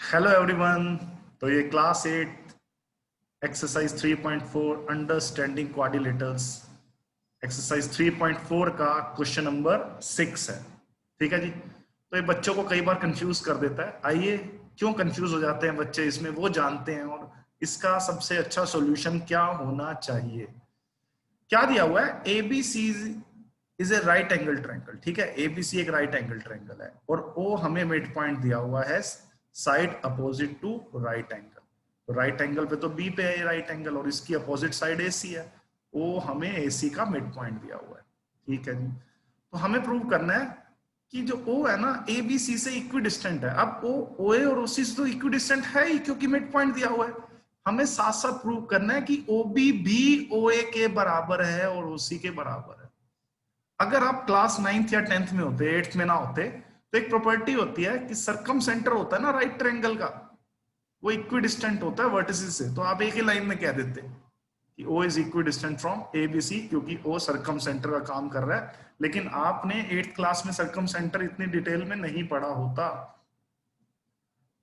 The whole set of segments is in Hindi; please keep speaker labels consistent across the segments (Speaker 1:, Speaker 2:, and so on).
Speaker 1: Hello everyone. तो ये class 8 exercise 3.4 understanding quadrilaterals exercise 3.4 का क्वेश्चन नंबर 6 है। ठीक है जी। तो ये बच्चों को कई बार कंफ्यूज कर देता है। आइए, क्यों कंफ्यूज हो जाते हैं बच्चे इसमें वो जानते हैं, और इसका सबसे अच्छा सॉल्यूशन क्या होना चाहिए। क्या दिया हुआ है? ABC is a right angle triangle. ठीक है, एबीसी एक राइट एंगल ट्रायंगल है और ओ हमें मिड पॉइंट दिया हुआ है side opposite to right angle. तो राइट एंगल पे तो बी पे है राइट एंगल, और इसकी अपोजिट साइड एसी है। ओ हमें एसी का मिड पॉइंट दिया हुआ है। ठीक है जी। तो हमें प्रूव करना है कि जो ओ है ना, ए बी सी से इक्वी डिस्टेंट है। अब ओ ओ ए और ओसी से तो इक्वी डिस्टेंट है ही, क्योंकि मिड पॉइंट दिया हुआ है। हमें साथ साथ प्रूव करना है कि ओ बी भी ओ ए के बराबर है और ओसी के बराबर है। अगर आप क्लास 9th या 10th में होते, 8th में ना होते, तो एक प्रॉपर्टी होती है कि सर्कम सेंटर होता है ना राइट ट्रायंगल का, वो इक्वी डिस्टेंट होता है वर्टिसेस से। तो आप एक ही लाइन में कह देते कि O is equidistant from A B C, क्योंकि O सर्कम सेंटर का काम कर रहा है। लेकिन आपने 8th क्लास में सर्कम सेंटर इतनी डिटेल में नहीं पढ़ा होता।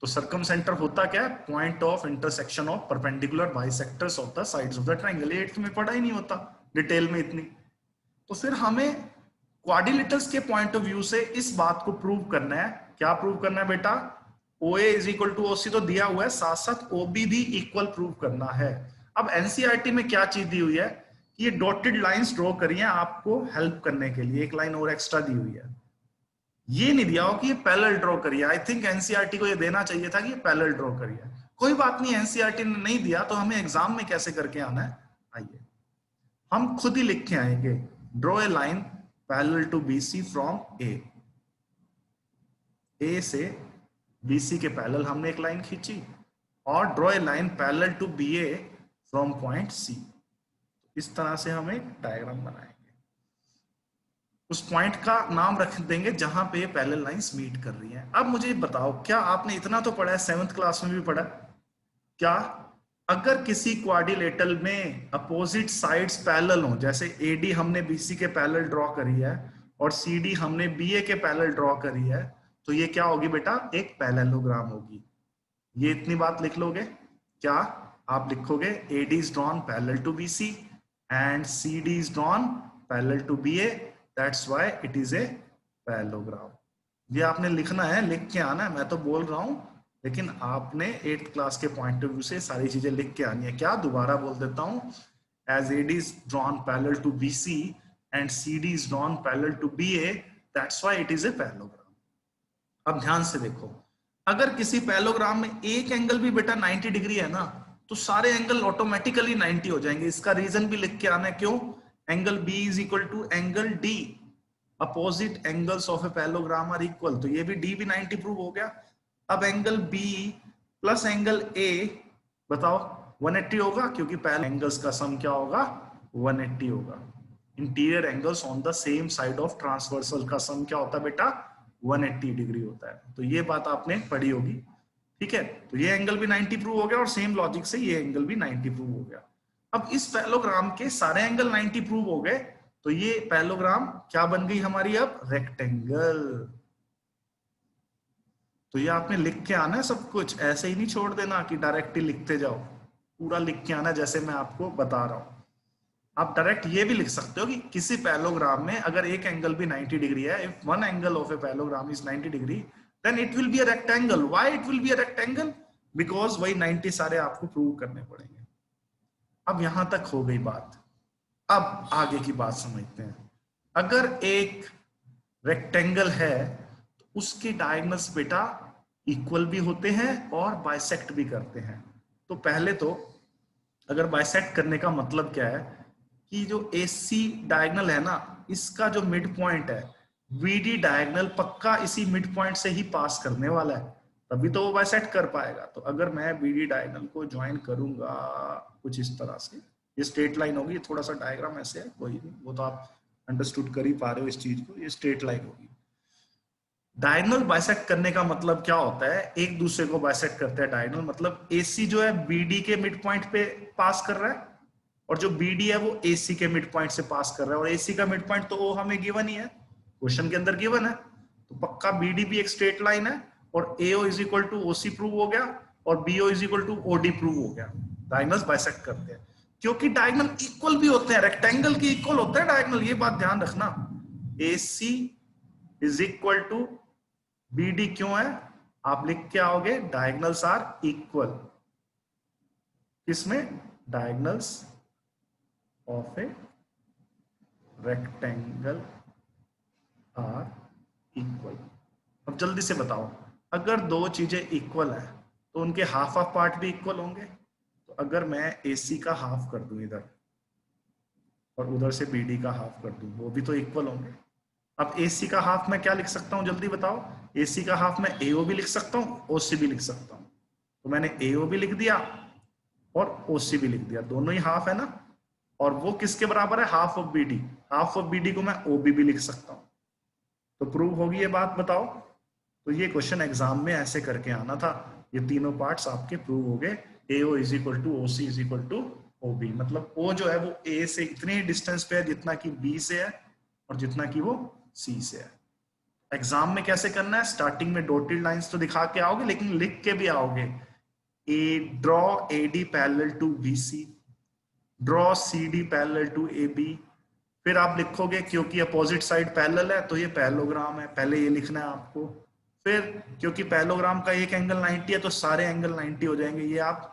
Speaker 1: तो सर्कम सेंटर होता क्या है? Point of intersection of perpendicular bisectors of the sides of the triangle. 8th में पढ़ा ही नहीं होता डिटेल में इतनी। तो फिर हमें क्वाड्रिलेटरल्स के पॉइंट ऑफ व्यू से इस बात को प्रूव करना है। क्या प्रूव करना है बेटा? OA is equal to OC तो दिया हुआ है, साथ साथ OB भी इक्वल प्रूव करना है। अब एनसीईआरटी में क्या चीज दी हुई है कि ये डॉटेड लाइंस ड्रॉ करिए आपको हेल्प करने के लिए। एक लाइन और एक्स्ट्रा दी हुई है। ये नहीं दिया हो कि ये पैरेलल ड्रॉ करिए। आई थिंक एनसीईआरटी को ये देना चाहिए था कि ये पैरेलल ड्रॉ करिए। कोई बात नहीं, एनसीईआरटी ने नहीं दिया तो हमें एग्जाम में कैसे करके आना है, आइए हम खुद ही लिख के आएंगे। Draw a line parallel to BC from A से बीसी के पैरेलल हमने एक लाइन खींची, और draw a line parallel to BA from point C. इस तरह से हम एक डायग्राम बनाएंगे। उस पॉइंट का नाम रख देंगे जहां पे पैरेलल लाइंस मीट कर रही हैं। अब मुझे बताओ, क्या आपने इतना तो पढ़ा है, 7th क्लास में भी पढ़ा, क्या अगर किसी क्वाड्रिलेटरल में अपोजिट साइड्स पैरेलल हो, जैसे एडी हमने बीसी के पैरेलल ड्रॉ करी है और सीडी हमने बीए के पैरेलल ड्रॉ करी है, तो ये क्या होगी बेटा? एक पैरेललोग्राम होगी। ये इतनी बात लिख लोगे क्या? आप लिखोगे AD is drawn parallel to BC and CD is drawn parallel to BA, that's why it is a parallelogram। ये आपने लिखना है, लिख के आना है। मैं तो बोल रहा हूं, लेकिन आपने 8th क्लास के पॉइंट ऑफ व्यू से सारी चीजें लिख के आनी है। क्या, दोबारा बोल देता हूं, as AD is drawn parallel to BC and CD is drawn parallel to BA, that's why it is a parallelogram। अब ध्यान से देखो, अगर किसी पैरेललोग्राम में एक एंगल भी बेटा 90 डिग्री है ना, तो सारे एंगल ऑटोमेटिकली 90 हो जाएंगे। इसका रीजन भी लिख के आना है। क्यों? Angle B is equal to angle D, opposite angles of a parallelogram are equal. तो ये भी D भी 90 प्रूव हो गया। अब angle B plus angle A बताओ 180 होगा, क्योंकि पैरेलल एंगल्स का सम क्या होगा? 180 होगा। Interior angles on the same side of transversal का सम क्या होता है बेटा? 180 डिग्री होता है। तो ये बात आपने पढ़ी होगी। ठीक है, तो ये एंगल भी 90 प्रूव हो गया, और सेम लॉजिक से ये एंगल भी 90 प्रूव हो गया। अब इस पैरेललोग्राम के सारे एंगल 90 प्रूव हो गए, तो ये पैरेललोग्राम क्या बन गई हमारी? अब रेक्टेंगल। तो ये आपने लिख के आना है सब कुछ, ऐसे ही नहीं छोड़ देना कि डायरेक्ट ही लिखते जाओ। पूरा लिख के आना जैसे मैं आपको बता रहा हूं। आप डायरेक्ट ये भी लिख सकते हो कि किसी पैरेललोग्राम में अगर एक एंगल भी 90 डिग्री है, if one angle of a parallelogram is 90 degree, then it will be a rectangle. Why it will be a rectangle? Because वही 90 सारे आपको प्रूव करने पड़ेंगे। अब यहां तक हो गई बात। अब आगे की बात समझते हैं। अगर एक रेक्टेंगल है तो उसके डायगोनल्स बेटा इक्वल भी होते हैं और बाइसेक्ट भी करते हैं। तो पहले तो अगर बाइसेक्ट करने का मतलब क्या है कि जो AC डायगोनल है ना, इसका जो मिड पॉइंट है, VD डायगोनल पक्का इसी मिड पॉइंट से ही पास करने वाला है, तभी तो वो बाइसेक्ट कर पाएगा। तो अगर मैं BD डायगोनल को ज्वाइन करूंगा कुछ इस तरह से, ये स्ट्रेट लाइन होगी। थोड़ा सा डायग्राम ऐसे है, कोई नहीं, वो तो आप अंडरस्टूड कर ही पा रहे हो इस चीज को। ये स्ट्रेट लाइन होगी। डायगोनल बाइसेक्ट करने का मतलब क्या होता है? एक दूसरे को बाइसेक्ट करते हैं डायगोनल, मतलब AC जो है BD के मिड पॉइंट पे पास कर रहा है, और जो BD है वो AC के मिड पॉइंट से पास कर रहा है। और AC का मिड पॉइंट तो वो हमें गिवन ही है, क्वेश्चन के अंदर गिवन है। तो पक्का BD भी एक स्ट्रेट लाइन है और AO is equal to OC prove हो गया और BO is equal to OD prove हो गया। डायगोनल्स बाइसेक्ट करते हैं क्योंकि डायगोनल इक्वल भी होते हैं, रेक्टेंगल के इक्वल होते हैं डायगोनल, ये बात ध्यान रखना। AC is equal to BD क्यों है, आप लिख के आओगे डायगोनल्स आर इक्वल। किसमें? Diagonals of a rectangle are equal. अब जल्दी से बताओ, अगर दो चीजें इक्वल है तो उनके हाफ ऑफ पार्ट भी इक्वल होंगे। तो अगर मैं AC का हाफ कर दूं इधर और उधर से BD का हाफ कर दूं, वो भी तो इक्वल होंगे। अब AC का हाफ मैं क्या लिख सकता हूं, जल्दी बताओ। AC का हाफ मैं AO भी लिख सकता हूं, OC भी लिख सकता हूं। तो मैंने AO भी लिख दिया और OC भी लिख दिया, दोनों ही हाफ है ना। और वो किसके बराबर है? Half of BD। Half of BD को मैं OB भी लिख सकता हूं। तो प्रूव होगी ये बात, बताओ। तो ये क्वेश्चन एग्जाम में ऐसे करके आना था। ये तीनों पार्ट्स आपके प्रूव हो गए। AO is equal to OC is equal to OB। मतलब O जो है वो A से इतने ही डिस्टेंस पे है जितना कि B से है और जितना कि वो C से है। एग्जाम में कैसे करना है, स्टार्टिंग में डॉटेड लाइंस तो दिखा के आओगे लेकिन लिख के भी आओगे। Draw AD parallel to BC, draw CD parallel to AB। फिर आप लिखोगे क्योंकि अपोजिट साइड पैरेलल है तो ये पैरेललोग्राम है, पहले ये लिखना है आपको। फिर क्योंकि पैरेललोग्राम का एक एंगल 90 है तो सारे एंगल 90 हो जाएंगे, ये आप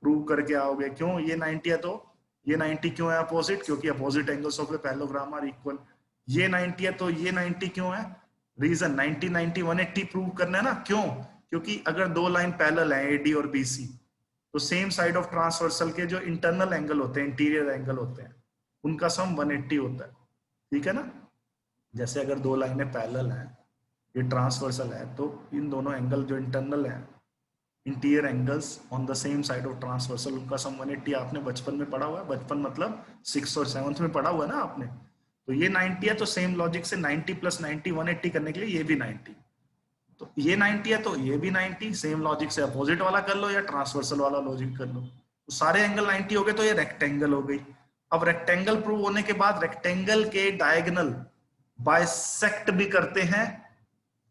Speaker 1: प्रूव करके आओगे। क्यों ये 90 है तो ये 90 क्यों है अपोजिट? क्योंकि opposite angles of a parallelogram are equal. ये 90 है तो ये 90 क्यों है? रीजन 90 90 180 प्रूव करना है ना। क्यों? क्योंकि अगर दो लाइन पैरेलल है AD और BC तो सेम साइड ऑफ ट्रांसवर्सल के जो इंटरनल एंगल होते हैं, इंटीरियर एंगल होते हैं, उनका सम 180 होता है। ठीक है ना। जैसे अगर दो लाइनें पैरेलल हैं, ये ट्रांसवर्सल है, तो इन दोनों एंगल जो इंटरनल है, interior angles on the same side of transversal, उनका सम 180 आपने बचपन में पढ़ा हुआ है। बचपन मतलब 6th और 7th में पढ़ा हुआ है ना आपने। तो ये 90 है तो सेम लॉजिक से 90 प्लस 90 180 करने के लिए ये भी 90। तो ये 90 है तो ये भी 90, सेम लॉजिक से अपोजिट वाला कर लो या ट्रांसवर्सल वाला लॉजिक कर लो। तो सारे एंगल 90 हो गए तो ये रेक्टेंगल हो गई। अब रेक्टेंगल प्रूव होने के बाद रेक्टेंगल के डायगोनल बाइसेक्ट भी करते हैं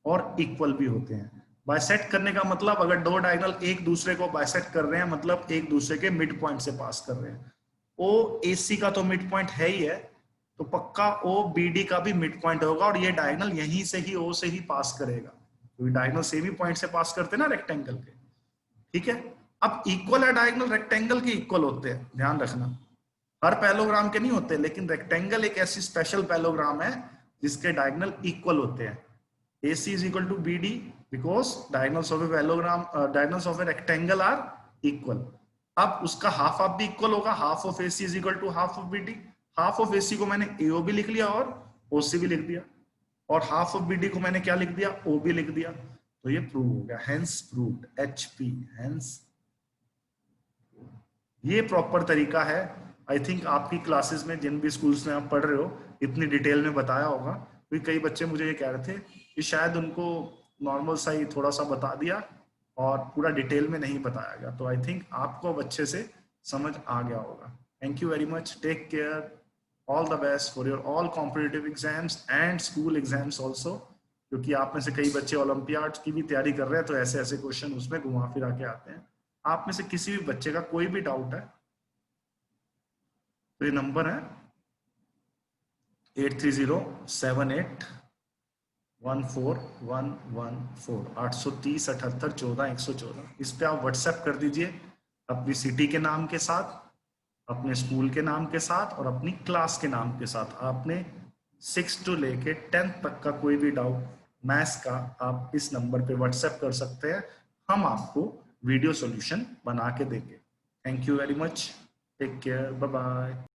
Speaker 1: और इक्वल भी होते हैं। बाइसेक्ट करने का मतलब अगर दो डायगोनल एक दूसरे को बाइसेक्ट कर रहे हैं मतलब एक दूसरे के मिड पॉइंट से पास कर रहे हैं। OAC का तो मिड पॉइंट है ही है, तो पक्का OBD का भी मिड पॉइंट होगा और ये डायगोनल यहीं से ही O से ही पास करेगा, क्योंकि डायगोनल सेम ही पॉइंट से पास करते हैं ना रेक्टेंगल के। ठीक है। अब इक्वल है डायगोनल, रेक्टेंगल के इक्वल होते हैं, ध्यान रखना। हर पैरेललोग्राम के नहीं होते, लेकिन रेक्टेंगल एक ऐसी स्पेशल पैरेललोग्राम है जिसके डायगोनल इक्वल होते हैं। AC is equal to BD because diagonals of a parallelogram, diagonals of a rectangle are equal. अब उसका हाफ ऑफ भी इक्वल होगा, half of AC is equal to half of BD। Half of AC को मैंने AO भी लिख लिया और OC भी लिख दिया, और हाफ ऑफ BD को मैंने क्या लिख दिया? OB लिख दिया। तो ये प्रूव हो गया, हेंस प्रूव्ड, HP हेंस। ये प्रॉपर तरीका है। आई थिंक आपकी क्लासेस में जिन भी स्कूल्स में आप पढ़ रहे हो इतनी डिटेल में बताया होगा, क्योंकि कई बच्चे मुझे ये कह रहे थे कि शायद उनको नॉर्मल सा ही थोड़ा सा बता दिया और पूरा डिटेल में नहीं बताया गया। तो आई थिंक आपको अब अच्छे से समझ आ गया होगा। Thank you very much, take care, all the best for your all competitive exams and school exams also, क्योंकि आप में से कई बच्चे ओलंपियाड की भी तैयारी कर रहे हैं, तो ऐसे ऐसे क्वेश्चन उसमें घुमा फिरा के आते हैं। आप में से किसी भी बच्चे का कोई भी डाउट है तो ये नंबर है 8307814114 830 78 14 114। इस पे आप व्हाट्सएप कर दीजिए अपनी सिटी के नाम के साथ, अपने स्कूल के नाम के साथ और अपनी क्लास के नाम के साथ। आपने 6 to लेके 10th तक का कोई भी डाउट मैथ्स का आप इस नंबर पे व्हाट्सएप कर सकते हैं, हम आपको वीडियो सॉल्यूशन बना के देंगे। Thank you very much, take care, bye bye.